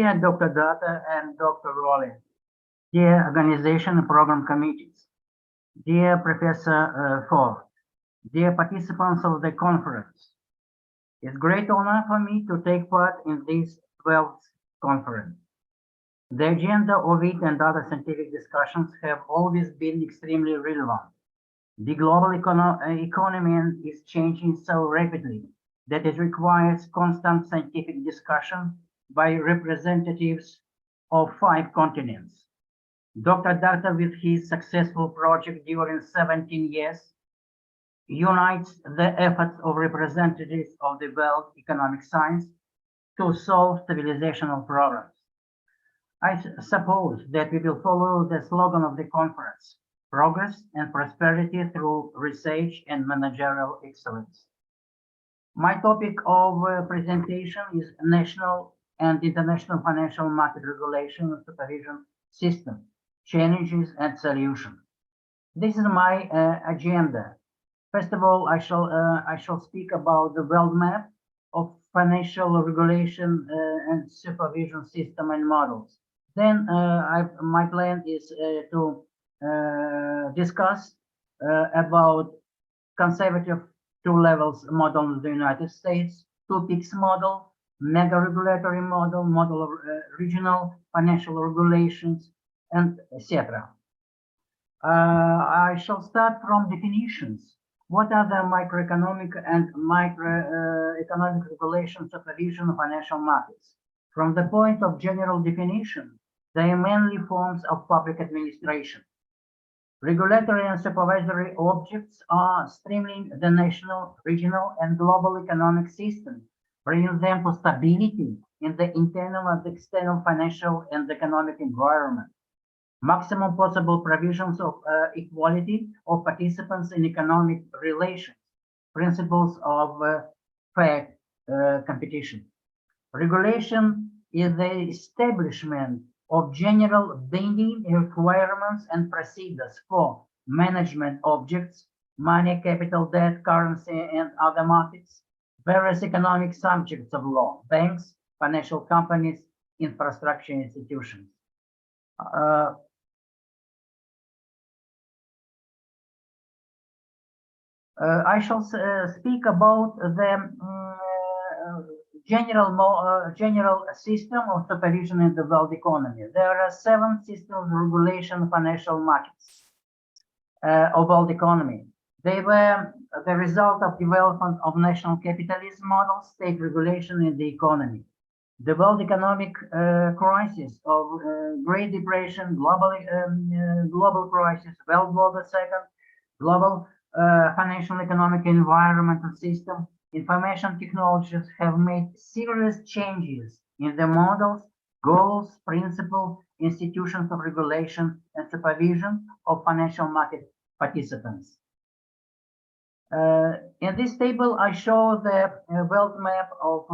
Dear Dr. Data and Dr. Rowley, dear organization and program committees, dear Professor Prof, dear participants of the conference, it's a great honor for me to take part in this 12th conference. The agenda of it and other scientific discussions have always been extremely relevant. The global economy is changing so rapidly that it requires constant scientific discussion by representatives of 5 continents. Dr. Data, with his successful project during 17 years, unites the efforts of representatives of the world economic science to solve civilizational problems. I suppose that we will follow the slogan of the conference, progress and prosperity through research and managerial excellence. My topic of presentation is national and international financial market regulation and supervision system, challenges and solutions. This is my agenda. First of all, I shall speak about the world map of financial regulation and supervision system and models. Then my plan is to discuss about conservative 2 levels model in the United States, 2 peaks model, mega regulatory model, model of regional financial regulations, and etc. I shall start from definitions. What are the microeconomic and microeconomic regulation supervision of financial markets? From the point of general definition, they are mainly forms of public administration. Regulatory and supervisory objects are streamlining the national, regional, and global economic system, bringing them to stability in the internal and external financial and economic environment. Maximum possible provisions of equality of participants in economic relations, principles of fair competition. Regulation is the establishment of general binding requirements and procedures for management objects, money, capital, debt, currency, and other markets, various economic subjects of law, banks, financial companies, infrastructure institutions. I shall speak about the general system of supervision in the world economy. There are 7 systems of regulation financial markets of world economy. They were the result of development of national capitalism models, state regulation in the economy. The world economic crisis of Great Depression, global crisis, World War II, global financial economic environment and system, information technologies have made serious changes in the models, goals, principles, institutions of regulation and supervision of financial market participants. In this table, I show the world map of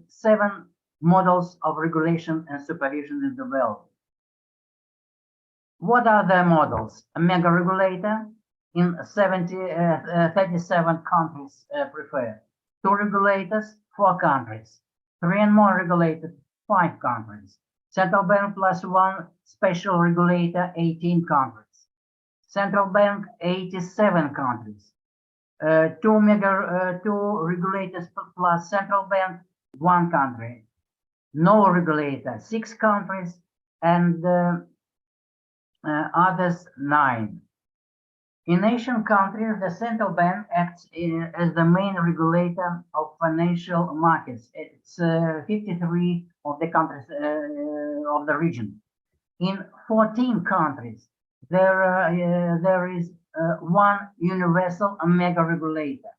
7 models of regulation and supervision in the world. What are the models? A mega regulator in 37 countries prefer. 2 regulators, 4 countries. 3 and more regulated, 5 countries. Central bank plus 1 special regulator, 18 countries. Central bank, 87 countries. 2 regulators plus central bank, 1 country. No regulator, 6 countries, and others 9. In Asian countries, the central bank acts as the main regulator of financial markets. It's 53 of the countries of the region. In 14 countries, there is 1 universal mega regulator.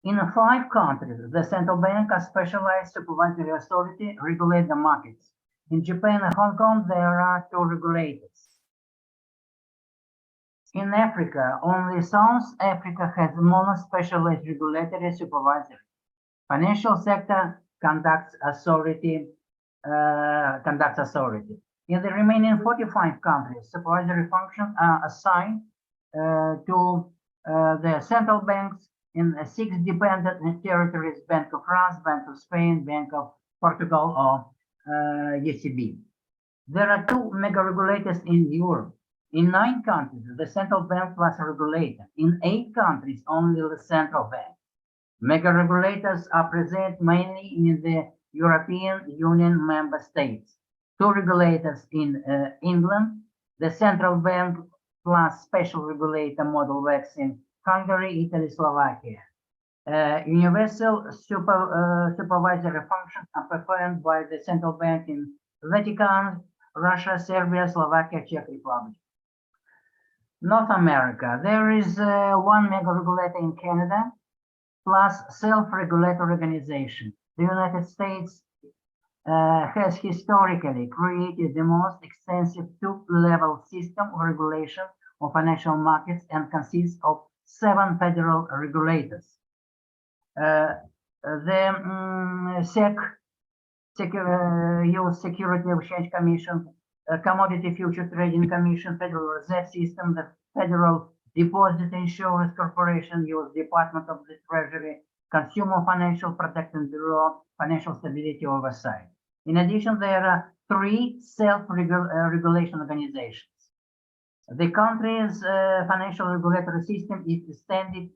In 5 countries, the central bank, a specialized supervisory authority, regulate the markets. In Japan and Hong Kong, there are 2 regulators. In Africa, only South Africa has mono-specialized regulatory supervisory. Financial sector conducts authority. In the remaining 45 countries, supervisory functions are assigned to the central banks in 6 dependent territories: Bank of France, Bank of Spain, Bank of Portugal, or ECB. There are two mega regulators in Europe. In 9 countries, the central bank plus a regulator. In 8 countries, only the central bank. Mega regulators are present mainly in the European Union member states. 2 regulators in England, the central bank plus special regulator model works in Hungary, Italy, Slovakia. Universal supervisory functions are performed by the central bank in Vatican, Russia, Serbia, Slovakia, Czech Republic. North America, there is 1 mega regulator in Canada, plus self-regulatory organization. The United States has historically created the most extensive 2-level system of regulation of financial markets and consists of 7 federal regulators. The SEC, U.S. Security Exchange Commission, Commodity Future Trading Commission, Federal Reserve System, the Federal Deposit Insurance Corporation, U.S. Department of the Treasury, Consumer Financial Protection Bureau, Financial Stability Oversight. In addition, there are 3 self-regulation organizations. The country's financial regulatory system is extended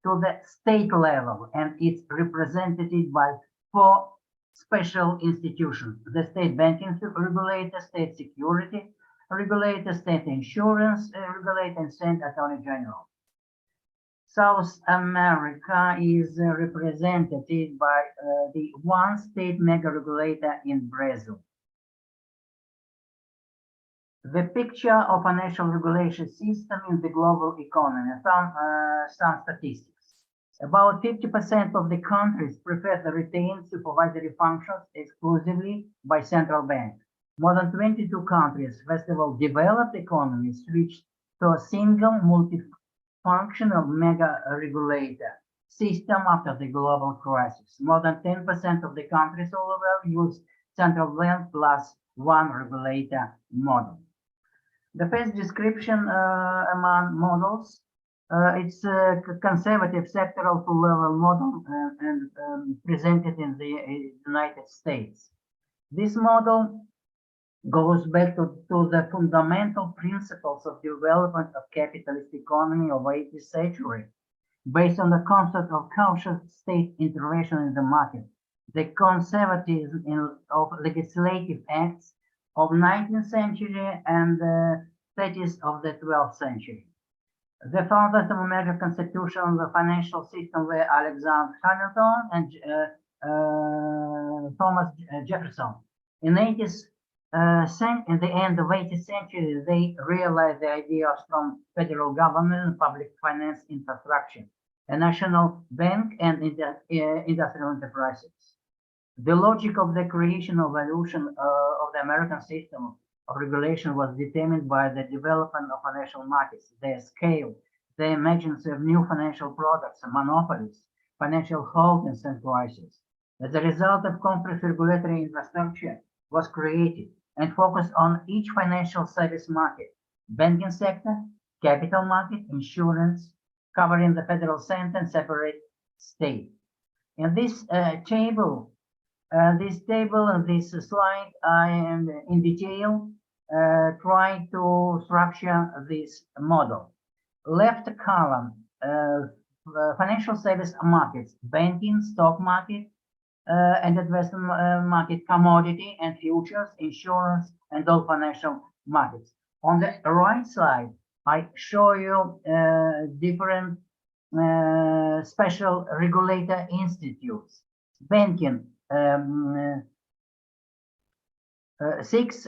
to the state level, and it's represented by 4 special institutions: the state banking regulator, state security regulator, state insurance regulator, and state attorney general. South America is represented by the 1 state mega regulator in Brazil. The picture of financial regulation system in the global economy. Some statistics. About 50% of the countries prefer to retain supervisory functions exclusively by central bank. More than 22 countries, first of all, developed economies, switched to a single multifunctional mega regulator system after the global crisis. More than 10% of the countries all over use central bank plus 1 regulator model. The first description among models, it's a conservative sectoral 2-level model and presented in the United States. This model goes back to the fundamental principles of development of capitalist economy of 18th century, based on the concept of cautious state intervention in the market, the conservatism of legislative acts of 19th century and 30s of the 12th century. The founders of American Constitution of the financial system were Alexander Hamilton and Thomas Jefferson. In the end of 18th century, they realized the idea of strong federal government and public finance infrastructure, a national bank, and industrial enterprises. The logic of the creation of evolution of the American system of regulation was determined by the development of financial markets, their scale, the emergence of new financial products, monopolies, financial holdings, and crises. As a result of complex regulatory infrastructure was created and focused on each financial service market, banking sector, capital market, insurance, covering the federal center and separate state. In this table and this slide, I am in detail trying to structure this model. Left column, financial service markets, banking, stock market, and investment market, commodity and futures, insurance, and all financial markets. On the right side, I show you different special regulator institutes. Banking, 6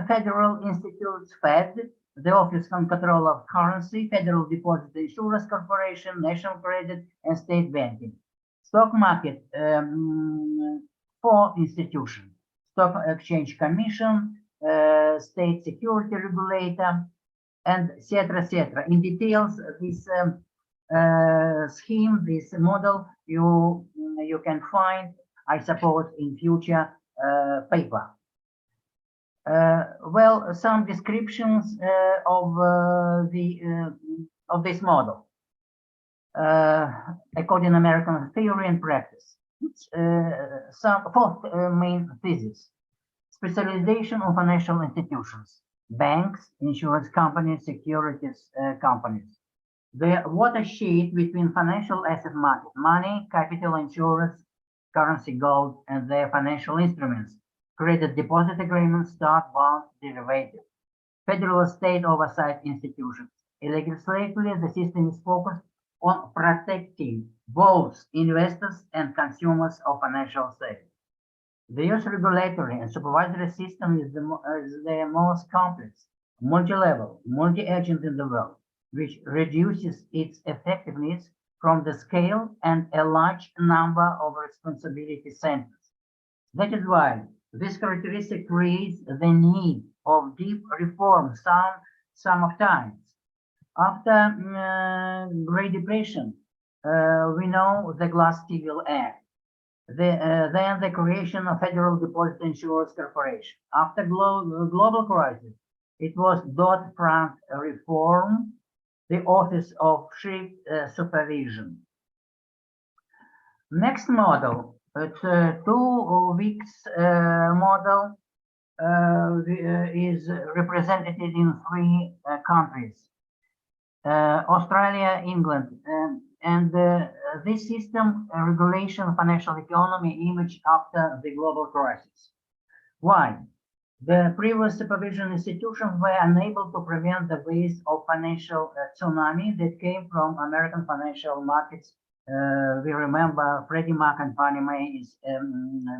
federal institutes: Fed, the Office on Control of Currency, Federal Deposit Insurance Corporation, National Credit, and State Banking. Stock market, 4 institutions: Stock Exchange Commission, State Security Regulator, and etc. etc. In details, this scheme, this model, you can find, I suppose, in future paper. Well, some descriptions of this model according to American theory and practice. Some 4th main thesis. Specialization of financial institutions, banks, insurance companies, securities companies. The watershed between financial asset market, money, capital, insurance, currency, gold, and their financial instruments, credit deposit agreements, stock, bonds, derivatives, federal state oversight institutions. Legislatively, the system is focused on protecting both investors and consumers of financial services. The US regulatory and supervisory system is the most complex, multi-level, multi-agent in the world, which reduces its effectiveness from the scale and a large number of responsibility centers. That is why this characteristic creates the need of deep reform some of times. After Great Depression, we know the Glass-Steagall Act. Then the creation of Federal Deposit Insurance Corporation. After global crisis, it was Dodd-Frank reform, the Office of Chief Supervision. Next model, it's 2 weeks model is represented in 3 countries, Australia, England, and this system regulation financial economy image after the global crisis. Why? The previous supervision institutions were unable to prevent the waves of financial tsunami that came from American financial markets. We remember Freddie Mac and Fannie Mae's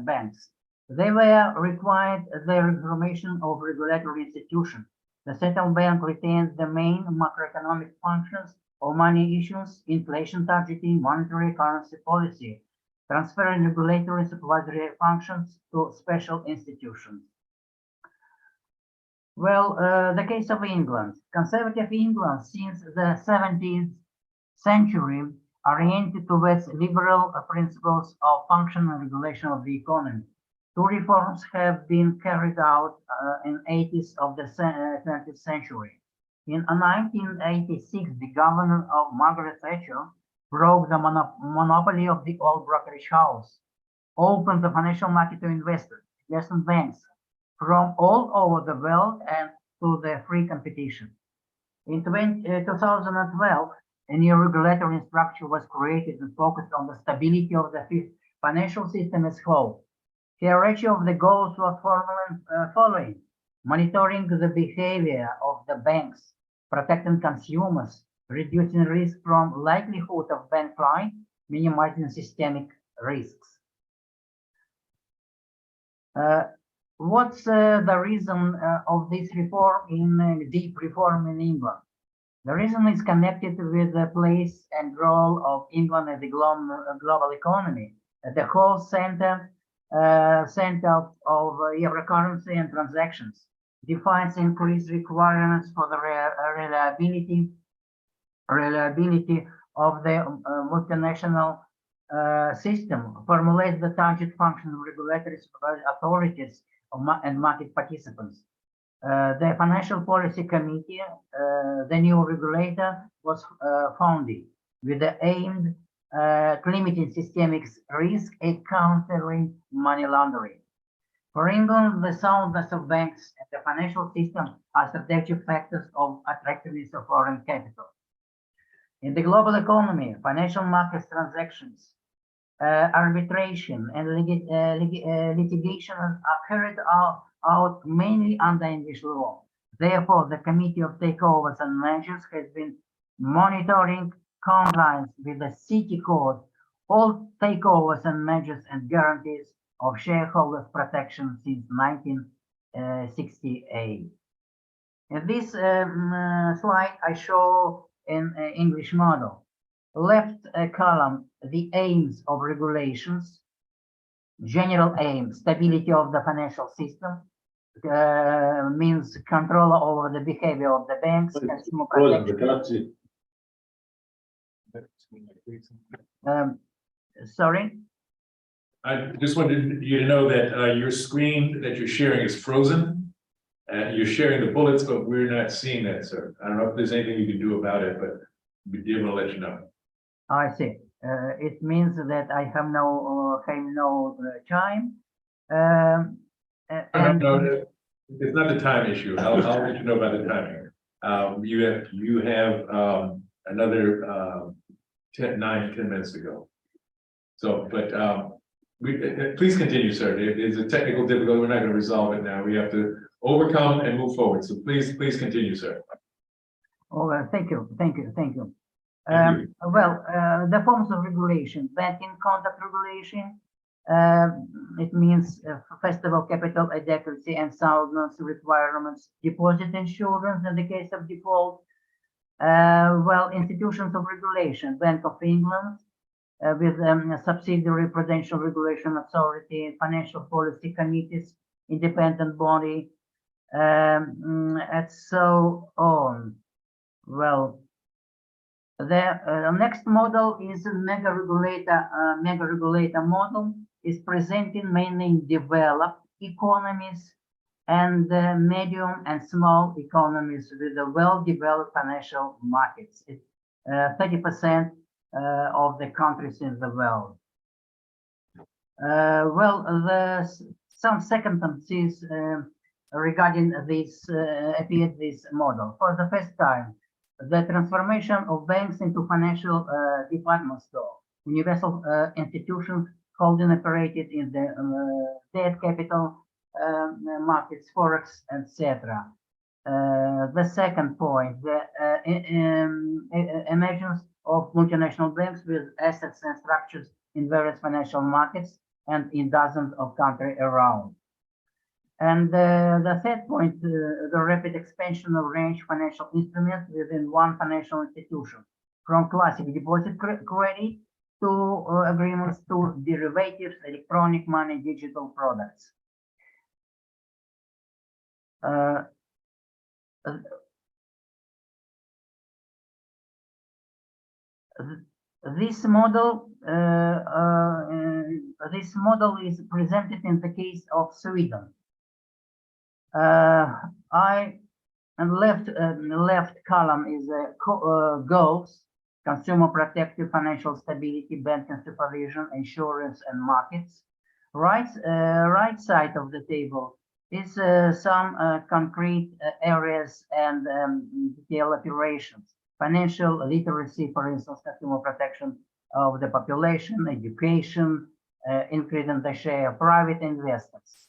banks. They were required the reformation of regulatory institutions. The central bank retains the main macroeconomic functions of money issuance, inflation targeting, monetary currency policy, transferring regulatory supervisory functions to special institutions. Well, the case of England. Conservative England since the 17th century oriented towards liberal principles of functional regulation of the economy. 2 reforms have been carried out in 80s of the 20th century. In 1986, the government of Margaret Thatcher broke the monopoly of the old brokerage house, opened the financial market to investors, investment banks from all over the world and to the free competition. In 2012, a new regulatory structure was created and focused on the stability of the financial system as a whole. Hierarchy of the goals was following: monitoring the behavior of the banks, protecting consumers, reducing risk from likelihood of bank flight, minimizing systemic risks. What's the reason of this reform deep reform in England? The reason is connected with the place and role of England in the global economy. The whole center of euro currency and transactions defines increased requirements for the reliability of the multinational system, formulates the target function of regulatory authorities and market participants. The Financial Policy Committee, the new regulator, was founded with the aim at limiting systemic risk and countering money laundering. For England, the soundness of banks and the financial system are strategic factors of attractiveness of foreign capital. In the global economy, financial markets transactions, arbitration, and litigation are carried out mainly under English law. Therefore, the Committee of Takeovers and Mergers has been monitoring compliance with the City Code, all takeovers and mergers and guarantees of shareholders protection since 1968. In this slide, I show an English model. Left column, the aims of regulations, general aim, stability of the financial system, means control over the behavior of the banks, consumer protection. Sorry? I just wanted you to know that your screen that you're sharing is frozen. You're sharing the bullets, but we're not seeing that, sir. I don't know if there's anything you can do about it, but we'd be able to let you know. I see. It means that I have no time. and No, it's not the time issue. I'll let you know about the timing. You have another 10 minutes to go. So, but please continue, sir. There's a technical difficulty. We're not going to resolve it now. We have to overcome and move forward. So please continue, sir. oh, thank you. Thank you. Well, the forms of regulation: banking conduct regulation. It means first of all, capital adequacy and soundness requirements, deposit insurance in the case of default. Well, institutions of regulation: Bank of England, with a subsidiary Prudential Regulation Authority, financial policy committees, independent body, and so on. Well, the next model is a mega regulator model, is presenting mainly in developed economies and medium and small economies with a well-developed financial markets. It's 30% of the countries in the world. Well, some circumstances regarding this appeared this model. For the first time, the transformation of banks into financial department store, universal institutions holding operated in the debt capital markets, forex, etc. The second point, the emergence of multinational banks with assets and structures in various financial markets and in dozens of countries around. And the third point, the rapid expansion of range financial instruments within one financial institution, from classic deposit credit to agreements to derivatives, electronic money, digital products. This model is presented in the case of Sweden. Left column is goals: consumer protective, financial stability, banking supervision, insurance, and markets. Right side of the table is some concrete areas and detailed operations: financial literacy, for instance, consumer protection of the population, education, increasing the share of private investors.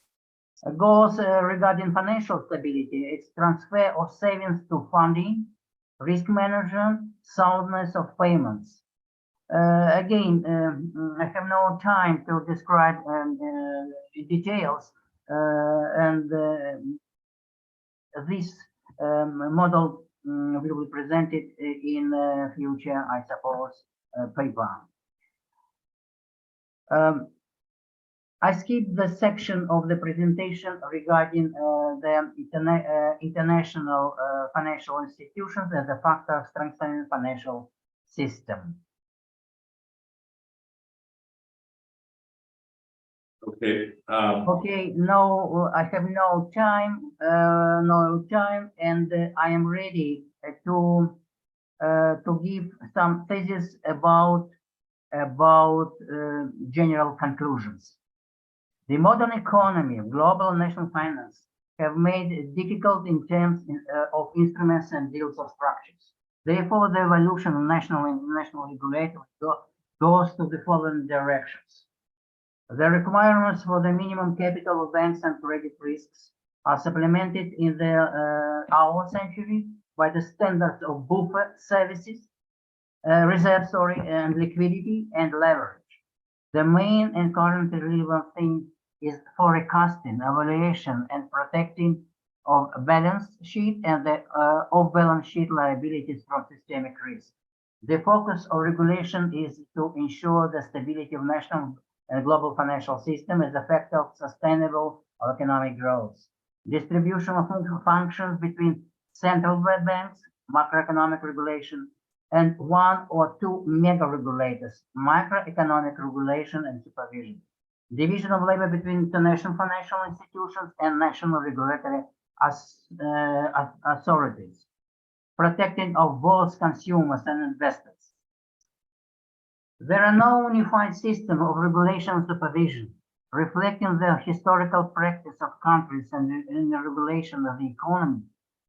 Goals regarding financial stability: it's transfer of savings to funding, risk management, soundness of payments. Again, I have no time to describe details, and this model will be presented in future, I suppose, paper. I skipped the section of the presentation regarding the international financial institutions as a factor of strengthening financial system. Okay. Okay. No, I have no time. And I am ready to give some thesis about general conclusions. The modern economy, global national finance have made it difficult in terms of instruments and deals of structures. Therefore, the evolution of national and international regulators goes to the following directions. The requirements for the minimum capital of banks and credit risks are supplemented in our century by the standards of buffer services, reserves, and liquidity and leverage. The main and currently relevant thing is forecasting, evaluation, and protecting of balance sheet and the off-balance sheet liabilities from systemic risk. The focus of regulation is to ensure the stability of national and global financial system as a factor of sustainable economic growth. Distribution of functions between central banks, macroeconomic regulation, and one or two mega regulators, microeconomic regulation and supervision. Division of labor between international financial institutions and national regulatory authorities. Protecting of both consumers and investors. There are no unified system of regulation and supervision. reflecting the historical practice of countries and in the regulation of the economy.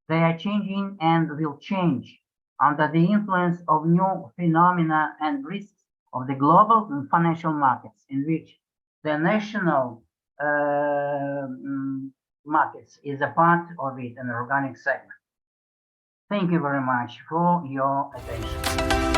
They are changing and will change under the influence of new phenomena and risks of the global and financial markets, in which the national markets is a part of it, an organic segment. Thank you very much for your attention.